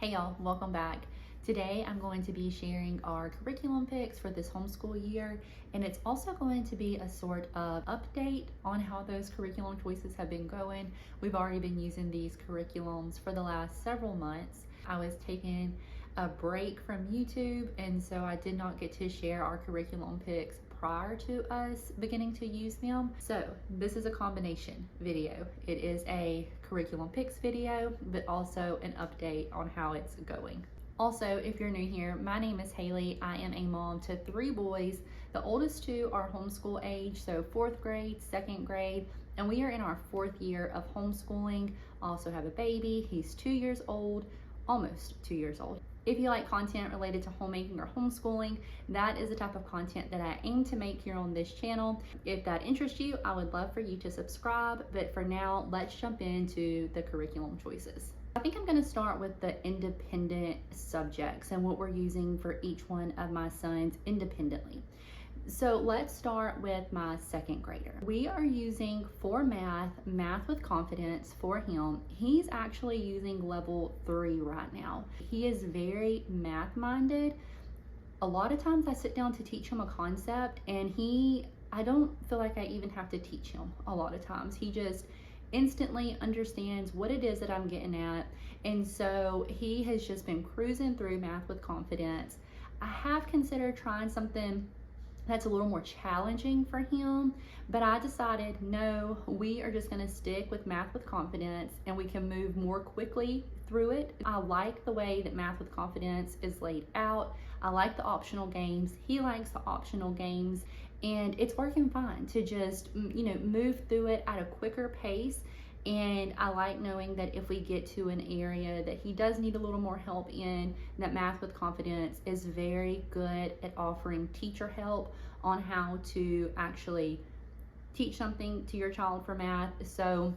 Hey y'all, welcome back. Today I'm going to be sharing our curriculum picks for this homeschool year, and it's also going to be a sort of update on how those curriculum choices have been going. We've already been using these curriculums for the last several months. I was taking a break from YouTube, and so I did not get to share our curriculum picks prior to us beginning to use them. So this is a combination video. It is a curriculum picks video, but also an update on how it's going. Also, if you're new here, my name is Haley. I am a mom to 3 boys. The oldest 2 are homeschool age, so 4th grade, 2nd grade, and we are in our 4th year of homeschooling. I also have a baby. He's 2 years old, almost 2 years old. If you like content related to homemaking or homeschooling, that is the type of content that I aim to make here on this channel. If that interests you, I would love for you to subscribe, but for now, let's jump into the curriculum choices. I think I'm going to start with the independent subjects and what we're using for each one of my sons independently. So let's start with my 2nd grader. We are using for math with confidence for him. He's actually using level 3 right now. He is very math minded. A lot of times I sit down to teach him a concept and I don't feel like I even have to teach him a lot of times. He just instantly understands what it is that I'm getting at. And so he has just been cruising through math with confidence. I have considered trying something that's a little more challenging for him, but I decided no, we are just going to stick with math with confidence and we can move more quickly through it. I like the way that math with confidence is laid out. I like the optional games. He likes the optional games, and it's working fine to just move through it at a quicker pace. And I like knowing that if we get to an area that he does need a little more help in, that Math with Confidence is very good at offering teacher help on how to actually teach something to your child for math. So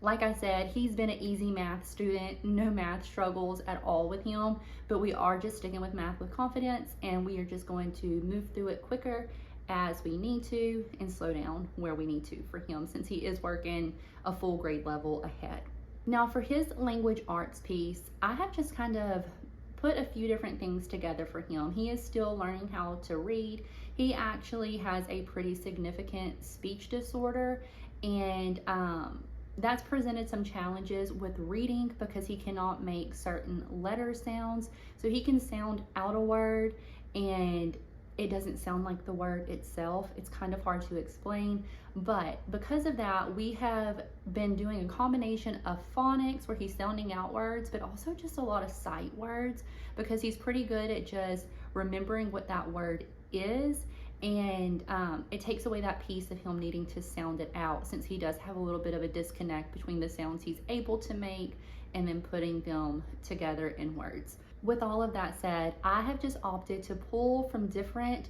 like I said, he's been an easy math student, no math struggles at all with him, but we are just sticking with Math with Confidence, and we are just going to move through it quicker as we need to and slow down where we need to for him, since he is working a full grade level ahead. Now for his language arts piece, I have just kind of put a few different things together for him. He is still learning how to read. He actually has a pretty significant speech disorder, and that's presented some challenges with reading because he cannot make certain letter sounds. So he can sound out a word and it doesn't sound like the word itself. It's kind of hard to explain, but because of that, we have been doing a combination of phonics where he's sounding out words, but also just a lot of sight words because he's pretty good at just remembering what that word is. And it takes away that piece of him needing to sound it out, since he does have a little bit of a disconnect between the sounds he's able to make and then putting them together in words. With all of that said, I have just opted to pull from different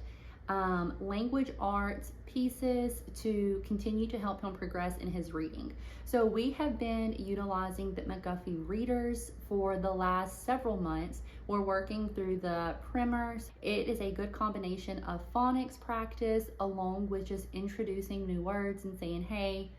language arts pieces to continue to help him progress in his reading. So we have been utilizing the McGuffey readers for the last several months. We're working through the primers. It is a good combination of phonics practice along with just introducing new words and saying, hey,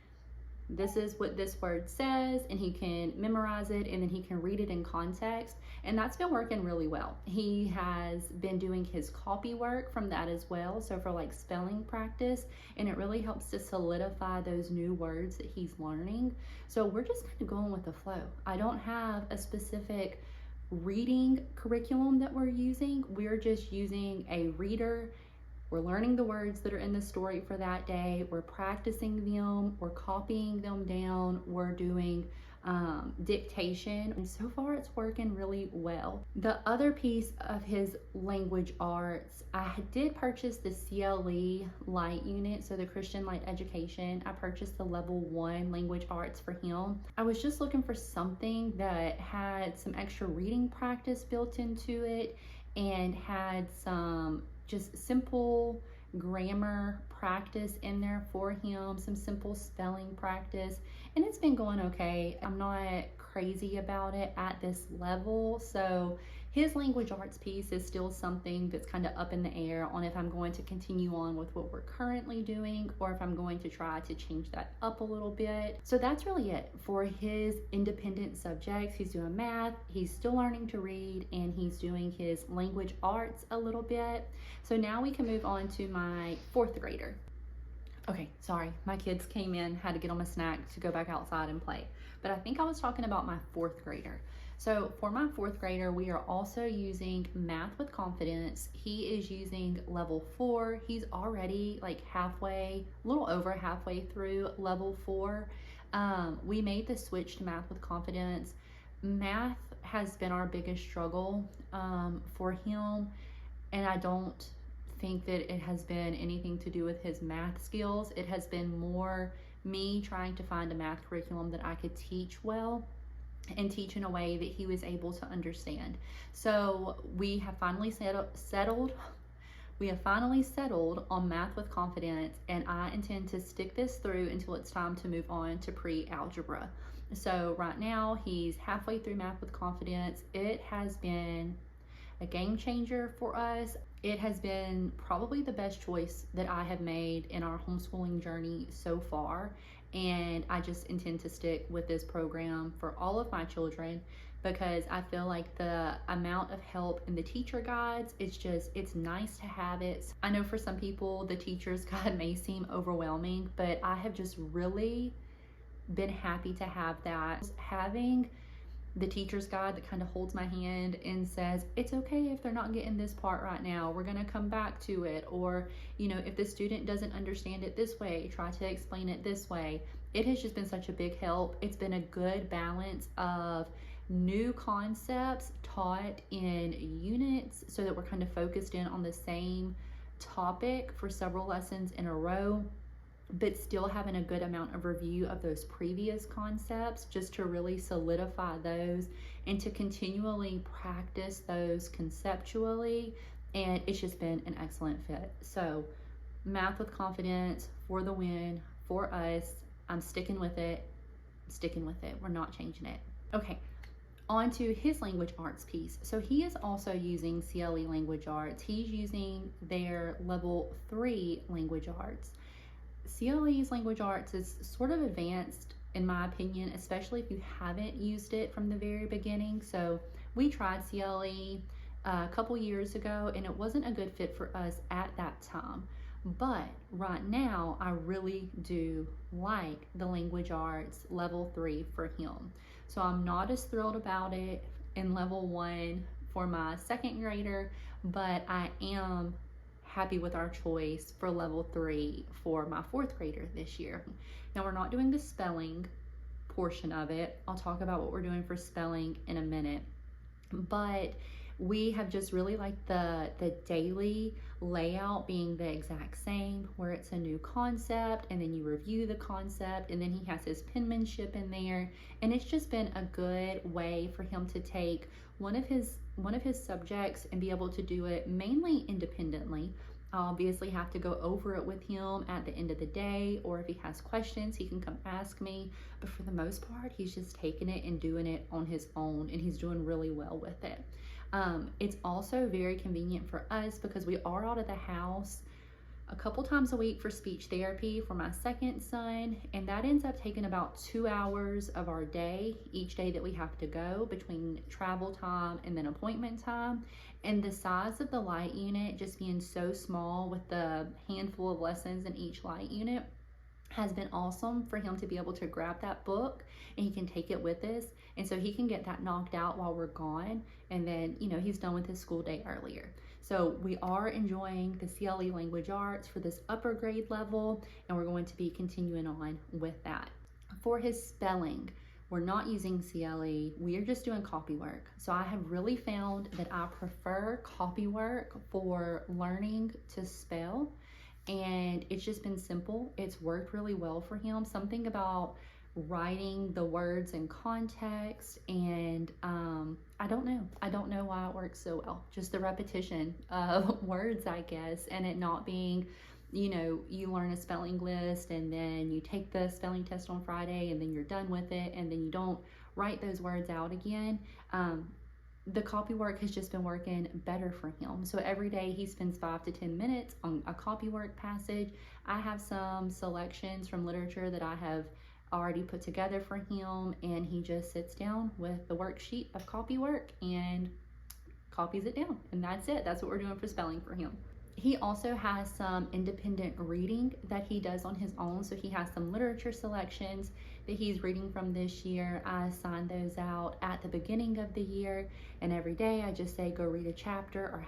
this is what this word says, and he can memorize it and then he can read it in context, and that's been working really well. He has been doing his copy work from that as well, so for like spelling practice, and it really helps to solidify those new words that he's learning. So we're just kind of going with the flow. I don't have a specific reading curriculum that we're using. We're just using a reader. We're learning the words that are in the story for that day. We're practicing them. We're copying them down. We're doing dictation. And so far it's working really well. The other piece of his language arts, I did purchase the CLE Light unit, so the Christian Light Education. I purchased the level 1 language arts for him. I was just looking for something that had some extra reading practice built into it and had some just simple grammar practice in there for him, some simple spelling practice, and it's been going okay. I'm not crazy about it at this level. So his language arts piece is still something that's kind of up in the air on if I'm going to continue on with what we're currently doing or if I'm going to try to change that up a little bit. So that's really it for his independent subjects. He's doing math, he's still learning to read, and he's doing his language arts a little bit. So now we can move on to my 4th grader. Okay, sorry, my kids came in, had to get them a snack to go back outside and play. But I think I was talking about my 4th grader. So for my 4th grader, we are also using Math with Confidence. He is using level 4. He's already like halfway, a little over halfway through level 4. We made the switch to Math with Confidence. Math has been our biggest struggle for him, and I don't think that it has been anything to do with his math skills. It has been more me trying to find a math curriculum that I could teach well and teach in a way that he was able to understand. So we have finally settled on Math with Confidence, and I intend to stick this through until it's time to move on to pre-algebra. So right now he's halfway through Math with Confidence. It has been a game changer for us. It has been probably the best choice that I have made in our homeschooling journey so far, and I just intend to stick with this program for all of my children because I feel like the amount of help in the teacher guides, it's nice to have it. I know for some people the teacher's guide may seem overwhelming, but I have just really been happy to have that. Having the teacher's guide that kind of holds my hand and says, it's okay if they're not getting this part right now, we're going to come back to it. Or, you know, if the student doesn't understand it this way, try to explain it this way. It has just been such a big help. It's been a good balance of new concepts taught in units so that we're kind of focused in on the same topic for several lessons in a row, but still having a good amount of review of those previous concepts just to really solidify those and to continually practice those conceptually. And it's just been an excellent fit. So Math with Confidence for the win for us. I'm sticking with it. We're not changing it. Okay, on to his language arts piece. So he is also using CLE language arts. He's using their level 3 language arts. CLE's language arts is sort of advanced in my opinion, especially if you haven't used it from the very beginning. So we tried CLE a couple years ago and it wasn't a good fit for us at that time. But right now, I really do like the language arts level 3 for him. So I'm not as thrilled about it in level 1 for my 2nd grader, but I am happy with our choice for level 3 for my 4th grader this year. Now we're not doing the spelling portion of it. I'll talk about what we're doing for spelling in a minute, but we have just really liked the daily layout being the exact same, where it's a new concept and then you review the concept and then he has his penmanship in there, and it's just been a good way for him to take one of his subjects and be able to do it mainly independently. I obviously have to go over it with him at the end of the day, or if he has questions he can come ask me, but for the most part he's just taking it and doing it on his own, and he's doing really well with it. It's also very convenient for us because we are out of the house a couple times a week for speech therapy for my 2nd son, and that ends up taking about 2 hours of our day each day that we have to go between travel time and then appointment time. And the size of the light unit just being so small with the handful of lessons in each light unit has been awesome for him to be able to grab that book and he can take it with us, and so he can get that knocked out while we're gone, and then he's done with his school day earlier. So we are enjoying the CLE language arts for this upper grade level, and we're going to be continuing on with that. For his spelling, we're not using CLE, we are just doing copy work. So I have really found that I prefer copy work for learning to spell, and it's just been simple. It's worked really well for him. Something about writing the words in context, and I don't know why it works so well. Just the repetition of words, I guess, and it not being, you learn a spelling list and then you take the spelling test on Friday and then you're done with it, and then you don't write those words out again. The copy work has just been working better for him. So every day he spends 5 to 10 minutes on a copy work passage. I have some selections from literature that I have already put together for him, and he just sits down with the worksheet of copy work and copies it down, and that's it. That's what we're doing for spelling for him. He also has some independent reading that he does on his own. So he has some literature selections that he's reading from this year. I assign those out at the beginning of the year, and every day I just say, go read a chapter or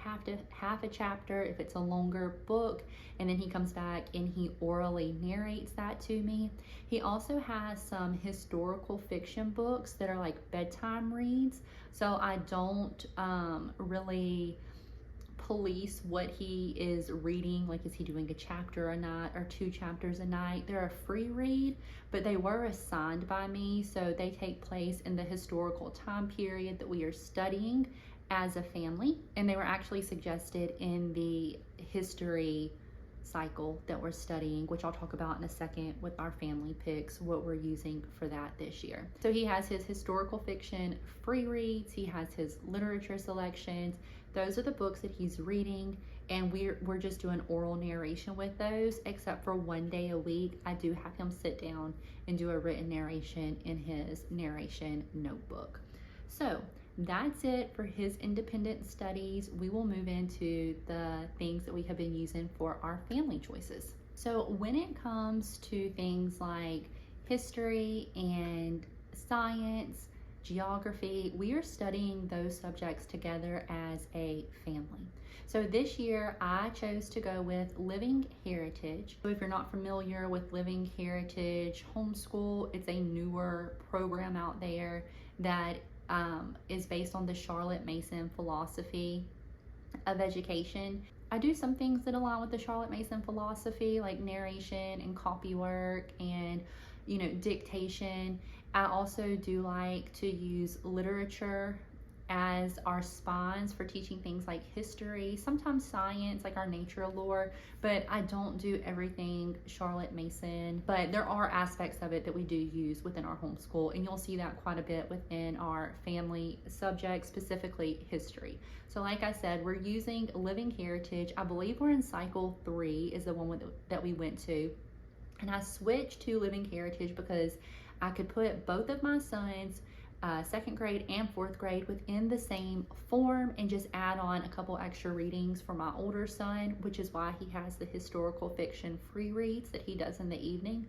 half a chapter if it's a longer book, and then he comes back and he orally narrates that to me. He also has some historical fiction books that are like bedtime reads. So I don't really police what he is reading. Like, is he doing a chapter a night or 2 chapters a night? They're a free read, but they were assigned by me, so they take place in the historical time period that we are studying as a family, and they were actually suggested in the history cycle that we're studying, which I'll talk about in a second with our family picks, what we're using for that this year. So he has his historical fiction free reads, he has his literature selections. Those are the books that he's reading, and we're just doing oral narration with those, except for one day a week I do have him sit down and do a written narration in his narration notebook. So that's it for his independent studies. We will move into the things that we have been using for our family choices. So when it comes to things like history and science, geography, we are studying those subjects together as a family. So this year I chose to go with Living Heritage. So if you're not familiar with Living Heritage Homeschool, it's a newer program out there that is based on the Charlotte Mason philosophy of education. I do some things that align with the Charlotte Mason philosophy, like narration and copy work and dictation. I also do like to use literature as our spines for teaching things like history, sometimes science, like our nature lore, but I don't do everything Charlotte Mason. But there are aspects of it that we do use within our homeschool, and you'll see that quite a bit within our family subject, specifically history. So like I said, we're using Living Heritage. I believe we're in cycle 3 is the one that we went to. And I switched to Living Heritage because I could put both of my sons, 2nd grade and 4th grade, within the same form and just add on a couple extra readings for my older son, which is why he has the historical fiction free reads that he does in the evening.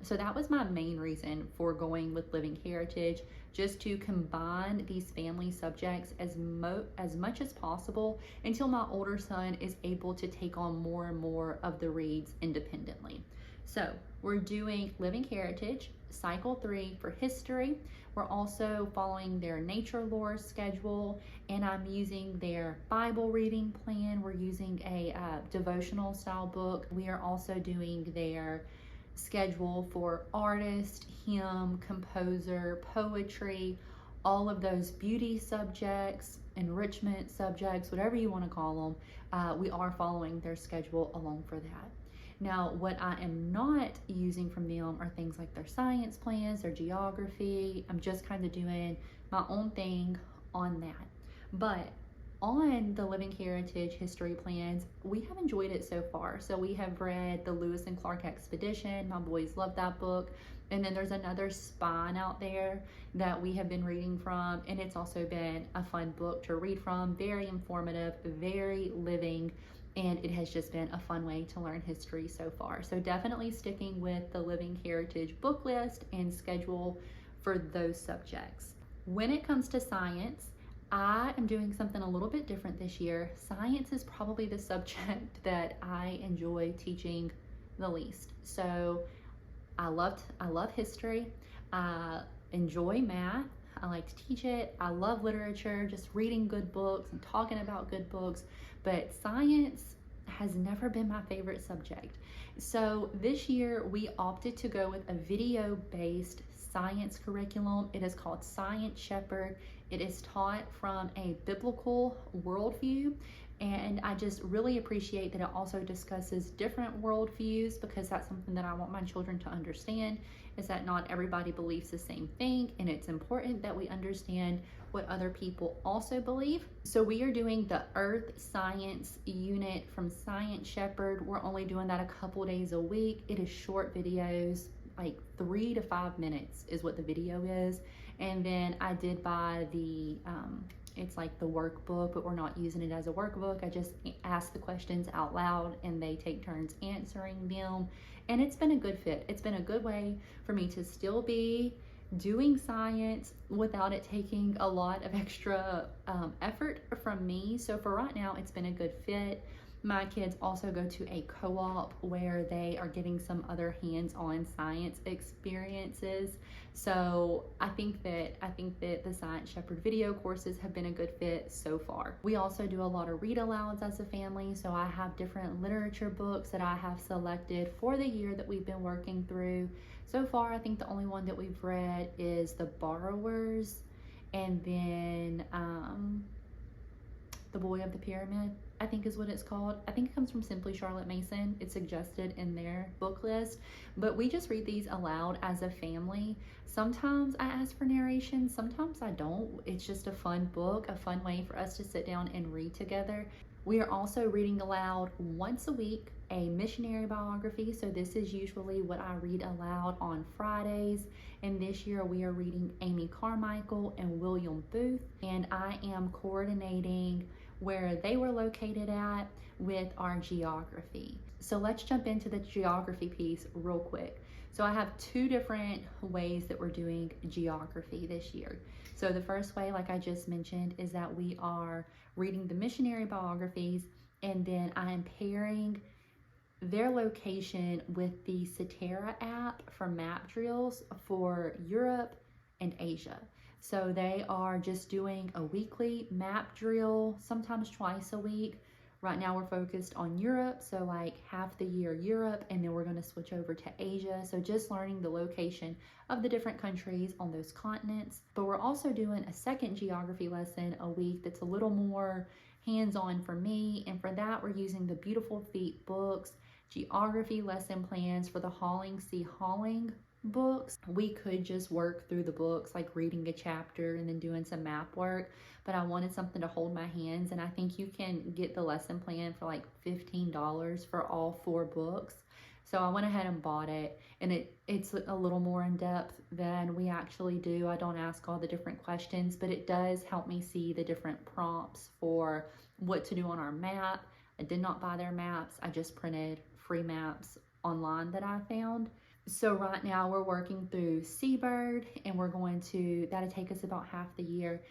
So that was my main reason for going with Living Heritage, just to combine these family subjects as much as possible until my older son is able to take on more and more of the reads independently. So we're doing Living Heritage, cycle 3 for history. We're also following their nature lore schedule, and I'm using their Bible reading plan. We're using a devotional style book. We are also doing their schedule for artist, hymn, composer, poetry, all of those beauty subjects, enrichment subjects, whatever you want to call them. We are following their schedule along for that. Now, what I am not using from them are things like their science plans, their geography. I'm just kind of doing my own thing on that. But on the Living Heritage history plans, we have enjoyed it so far. So we have read the Lewis and Clark Expedition. My boys love that book. And then there's another spine out there that we have been reading from, and it's also been a fun book to read from. Very informative, very living, and it has just been a fun way to learn history so far. So definitely sticking with the Living Heritage book list and schedule for those subjects. When it comes to science, I am doing something a little bit different this year. Science is probably the subject that I enjoy teaching the least. So I love history. I enjoy math. I like to teach it. I love literature, just reading good books and talking about good books, but science has never been my favorite subject. So this year we opted to go with a video-based science curriculum. It is called Science Shepherd. It is taught from a biblical worldview, and I just really appreciate that it also discusses different worldviews, because that's something that I want my children to understand, is that not everybody believes the same thing, and it's important that we understand what other people also believe. So we are doing the Earth Science unit from Science Shepherd. We're only doing that a couple days a week. It is short videos, like 3 to 5 minutes is what the video is. And then I did buy the it's like the workbook, but we're not using it as a workbook. I just ask the questions out loud and they take turns answering them. And it's been a good fit. It's been a good way for me to still be doing science without it taking a lot of extra effort from me. So for right now, it's been a good fit. My kids also go to a co-op where they are getting some other hands-on science experiences. So I think that the Science Shepherd video courses have been a good fit so far. We also do a lot of read alouds as a family. So I have different literature books that I have selected for the year that we've been working through. So far, I think the only one that we've read is The Borrowers, and then The Boy of the Pyramid, I think is what it's called. I think it comes from Simply Charlotte Mason. It's suggested in their book list, but we just read these aloud as a family. Sometimes I ask for narration, sometimes I don't. It's just a fun book, a fun way for us to sit down and read together. We are also reading aloud once a week a missionary biography. So this is usually what I read aloud on Fridays. And this year we are reading Amy Carmichael and William Booth. And I am coordinating where they were located at with our geography. So let's jump into the geography piece real quick. So I have 2 different ways that we're doing geography this year. So the first way, like I just mentioned, is that we are reading the missionary biographies, and then I am pairing their location with the Cetera app for map drills for Europe and Asia. So they are just doing a weekly map drill, sometimes twice a week. Right now we're focused on Europe, so like half the year Europe, and then we're going to switch over to Asia. So just learning the location of the different countries on those continents. But we're also doing a second geography lesson a week that's a little more hands-on for me, and for that we're using the Beautiful Feet books, geography lesson plans for the Hauling See Hauling books. We could just work through the books, like reading a chapter and then doing some map work, but I wanted something to hold my hands, and I think you can get the lesson plan for like $15 for all 4 books. So I went ahead and bought it, and it's a little more in depth than we actually do. I don't ask all the different questions, but it does help me see the different prompts for what to do on our map. I did not buy their maps. I just printed free maps online that I found. So right now we're working through Seabird, and that'll take us about half the year,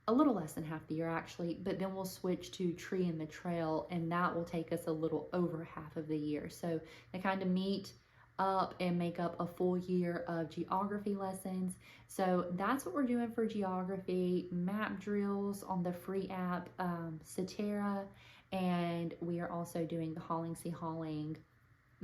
a little less than half the year actually, but then we'll switch to Tree in the Trail, and that will take us a little over half of the year. So they kind of meet up and make up a full year of geography lessons. So that's what we're doing for geography, map drills on the free app, Cetera, and we are also doing the Hauling See Hauling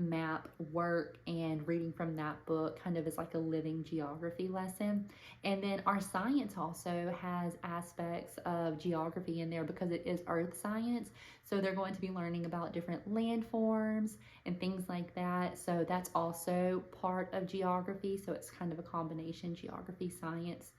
map work and reading from that book kind of as like a living geography lesson. And then our science also has aspects of geography in there because it is earth science. So they're going to be learning about different landforms and things like that. So that's also part of geography. So it's kind of a combination geography science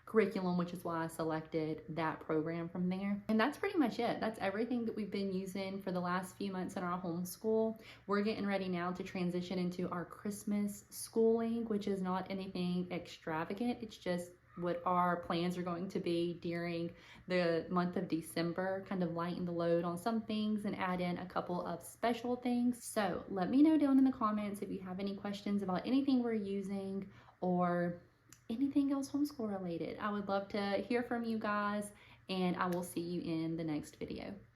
curriculum, which is why I selected that program from there. And that's pretty much it. That's everything that we've been using for the last few months in our homeschool. We're getting ready now to transition into our Christmas schooling, which is not anything extravagant. It's just what our plans are going to be during the month of December, kind of lighten the load on some things and add in a couple of special things. So let me know down in the comments if you have any questions about anything we're using or anything else homeschool related. I would love to hear from you guys, and I will see you in the next video.